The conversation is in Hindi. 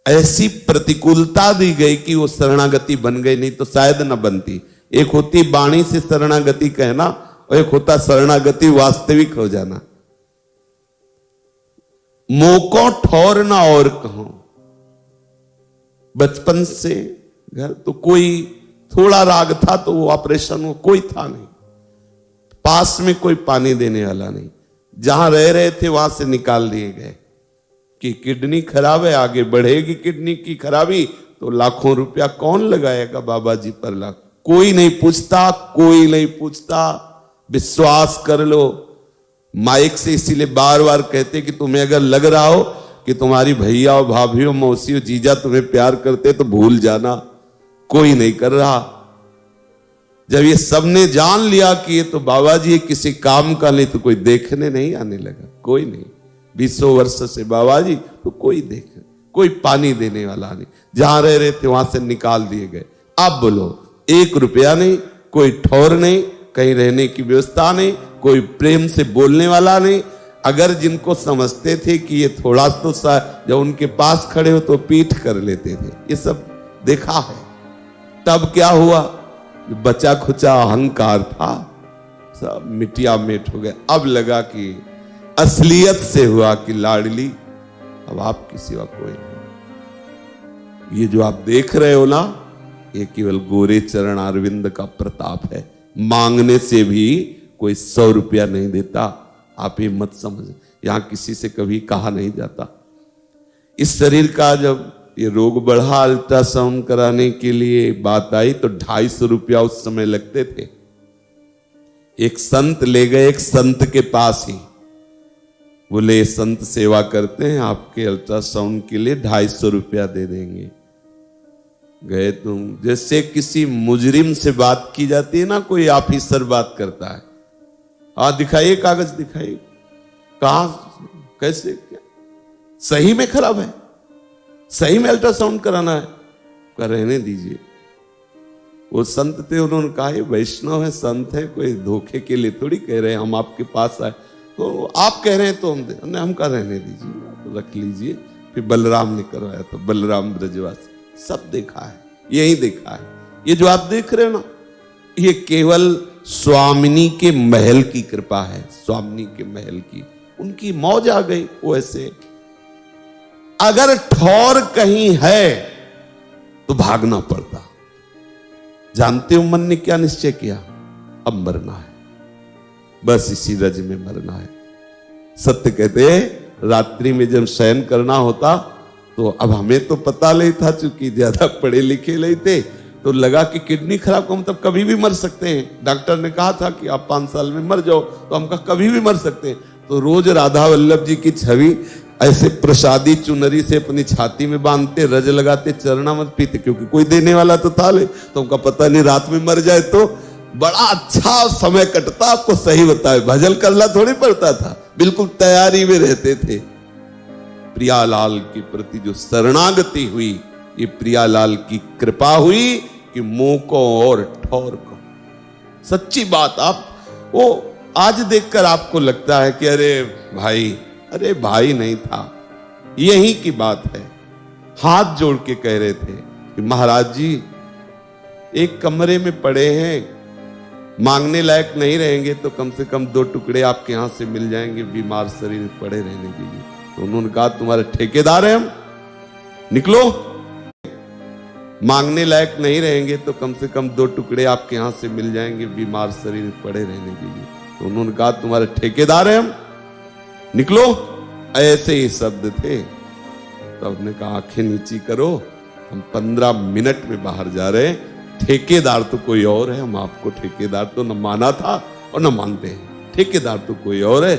ऐसी प्रतिकूलता दी गई कि वो शरणागति बन गई, नहीं तो शायद न बनती। एक होती वाणी से शरणागति कहना और एक होता शरणागति वास्तविक हो जाना। मोको ठौर ना और कहो, बचपन से घर तो कोई थोड़ा राग था तो वो ऑपरेशन हो, कोई था नहीं, पास में कोई पानी देने वाला नहीं, जहां रह रहे थे वहां से निकाल दिए गए कि किडनी खराब है, आगे बढ़ेगी किडनी की खराबी तो लाखों रुपया कौन लगाएगा बाबा जी पर लाख। कोई नहीं पूछता, कोई नहीं पूछता, विश्वास कर लो। माइक से इसीलिए बार बार कहते कि तुम्हें अगर लग रहा हो कि तुम्हारी भैया और भाभी और मौसी और जीजा तुम्हें प्यार करते तो भूल जाना, कोई नहीं कर रहा। जब ये सबने जान लिया कि ये तो बाबा जी किसी काम का नहीं, तो कोई देखने नहीं आने लगा, कोई नहीं। 20 वर्ष से बाबा जी तो कोई कोई पानी देने वाला नहीं, जहां रह रहे थे वहां से निकाल दिए गए। अब बोलो, 1 रुपया नहीं, कोई ठौर नहीं, कहीं रहने की व्यवस्था नहीं, कोई प्रेम से बोलने वाला नहीं। अगर जिनको समझते थे कि ये थोड़ा तो जब उनके पास खड़े हो तो पीठ कर लेते थे, ये सब देखा है। तब क्या हुआ, बचा खुचा अहंकार था सब मिटिया मेट हो गया। अब लगा कि असलियत से हुआ कि लाडली अब आपके सिवा कोई नहीं। ये जो आप देख रहे हो ना, ये केवल गोरे चरण अरविंद का प्रताप है। मांगने से भी कोई 100 रुपया नहीं देता, आप ये मत समझ। यहां किसी से कभी कहा नहीं जाता। इस शरीर का जब ये रोग बढ़ा, अल्ट्रासाउंड कराने के लिए बात आई तो 250 रुपया उस समय लगते थे। एक संत ले गए एक संत के पास ही, बोले संत सेवा करते हैं, आपके अल्ट्रासाउंड के लिए 250 रुपया दे देंगे। गए तुम, जैसे किसी मुजरिम से बात की जाती है ना, कोई ऑफिसर बात करता है, हाँ दिखाइए कागज दिखाइए, कहां कैसे क्या सही में खराब है, सही में अल्ट्रासाउंड कराना है, कर रहने दीजिए। वो संत थे, उन्होंने कहा ये वैष्णव है, संत है, कोई धोखे के लिए थोड़ी कह रहे हैं हम आपके पास आए, तो आप कह रहे हैं तो हम कर रहने दीजिए, तो रख लीजिए। फिर बलराम ने करवाया, तो बलराम ब्रजवासी सब देखा है, यही देखा है। ये जो आप देख रहे हो ना, ये केवल स्वामिनी के महल की कृपा है, स्वामिनी के महल की, उनकी मौज आ गई। वो ऐसे अगर ठौर कहीं है तो भागना पड़ता। जानते हो मन ने क्या निश्चय किया, अब मरना है, बस इसी रज में मरना है। सत्य कहते हैं रात्रि में जब शयन करना होता तो अब हमें तो पता नहीं था, चूंकि ज्यादा पढ़े लिखे नहीं थे, तो लगा कि किडनी खराब को मतलब कभी भी मर सकते हैं। डॉक्टर ने कहा था कि आप 5 साल में मर जाओ, तो हम कहा कभी भी मर सकते हैं। तो रोज राधा वल्लभ जी की छवि ऐसे प्रसादी चुनरी से अपनी छाती में बांधते, रज लगाते, चरणामृत पीते, क्योंकि कोई देने वाला तो था ले, तो उनका पता नहीं रात में मर जाए तो बड़ा अच्छा समय कटता। आपको सही बताए, भजन करना थोड़ी पड़ता था, बिल्कुल तैयारी में रहते थे। प्रियालाल के प्रति जो शरणागति हुई, ये प्रियालाल की कृपा हुई कि मुंह को और ठौर को। सच्ची बात, आप वो आज देखकर आपको लगता है कि अरे भाई नहीं था, यही की बात है। हाथ जोड़ के कह रहे थे कि महाराज जी एक कमरे में पड़े हैं, मांगने लायक नहीं रहेंगे तो कम से कम 2 टुकड़े आपके यहां से मिल जाएंगे, बीमार शरीर पड़े रहने के लिए। तो उन्होंने कहा तुम्हारे ठेकेदार हैं हम, निकलो। मांगने लायक नहीं रहेंगे तो कम से कम 2 टुकड़े आपके यहां से मिल जाएंगे, बीमार शरीर पड़े रहने के लिए। तो उन्होंने कहा तुम्हारे ठेकेदार हैं हम, निकलो। ऐसे ही शब्द थे। तो हमने कहा आंखें नीची करो, हम 15 मिनट में बाहर जा रहे हैं, ठेकेदार तो कोई और है, हम आपको ठेकेदार तो न माना था और न मानते हैं, ठेकेदार तो कोई और है।